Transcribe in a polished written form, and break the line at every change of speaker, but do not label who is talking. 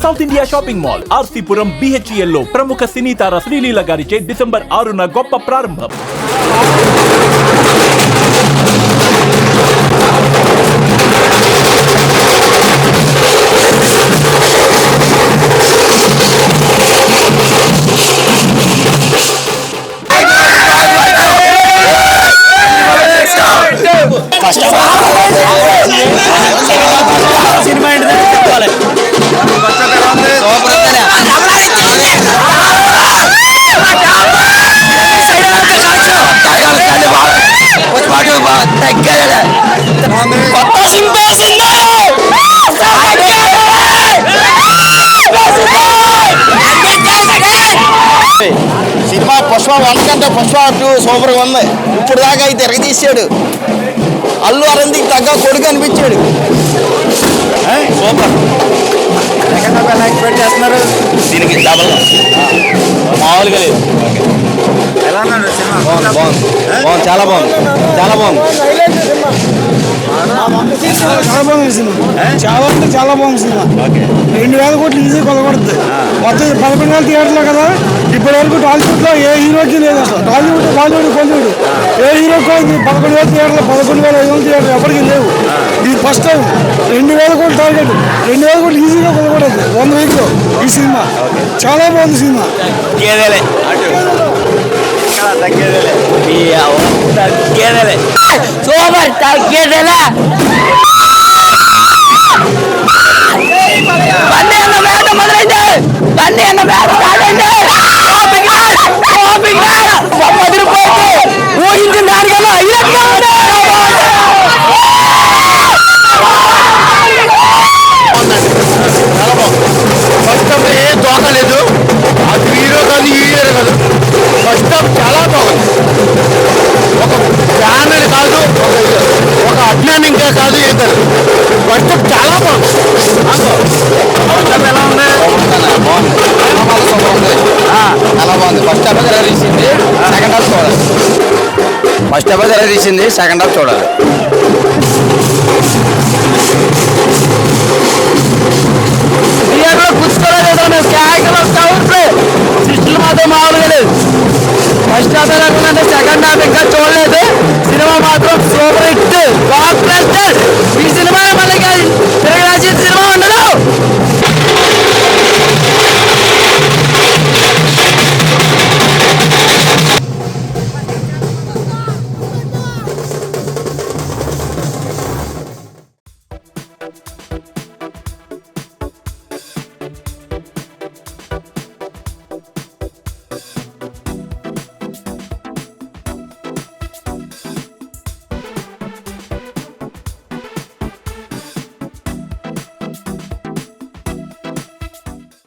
South India shopping mall RC Puram BHEL లో ప్రముఖ సినీ తార శ్రీలీల గారిచే డిసెంబర్ 6న గొప్ప ప్రారంభం.
సినిమా ఏంటి
సినిమా పుష్ప 1 కంటే పుష్ప 2 సూపర్ గా ఉంది. ఇప్పుడు దాకా అయితే తిరగదీశాడు. అల్లు అరవింద్కి తగ్గ కొడుకు అనిపించాడు. సూపర్. ఎక్స్పెక్ట్ చేస్తున్నారు దీనికి డబల్ మామూలుగా లేదు. ఎలా ఉన్నాడు సినిమా? బాగుంది, చాలా బాగుంది, చాలా బాగుంది.
చాలా బాగుంది సినిమా. చాలా అంటే చాలా బాగుంది సినిమా. 2000 కోట్లు ఈజీ కొలగొడుతుంది. మొత్తం 11,000 థియేటర్లో కదా. ఇప్పటి వరకు టాలీవుడ్ లో ఏ హీరోకి లేదు అసలు. టాలీవుడ్, బాలీవుడ్, కోలీవుడ్ ఏ హీరోకి 11,000 థియేటర్లు, 11,500 థియేటర్లు ఎవరికి లేవు. ఇది ఫస్ట్ టైం 2000 కోట్లు టార్గెట్. 2000 కోట్లు ఈజీగా కొలగొడదు 100 వీక్లో ఈ సినిమా. చాలా బాగుంది సినిమా.
సూపర్ తగ్గేదేలా బండి అన్న వేట మొదలైంది. బండి అన్న వేట కాదండి. ఊహించిన దానికన్నా
ఫస్ట్ హాఫ్ ఏ దోకలేదు. అది హీరో కాదు, హీరో కాదు. ఫస్ట్ హాఫ్ చాలా బాగుంది. ఒక ఫ్యాన్ అని కాదు, ఒక అజ్ఞానంగా కాదు, ఏం కాదు. ఫస్ట్ హాఫ్ చాలా బాగుంది. ఎలా ఉంది? చాలా బాగుంది. ఫస్ట్ హాఫ్ ఎలా తీసింది, సెకండ్ హాఫ్ చూడాలి. ఫస్ట్ హాఫ్ ఎలా తీసింది, సెకండ్ హాఫ్ చూడాలి.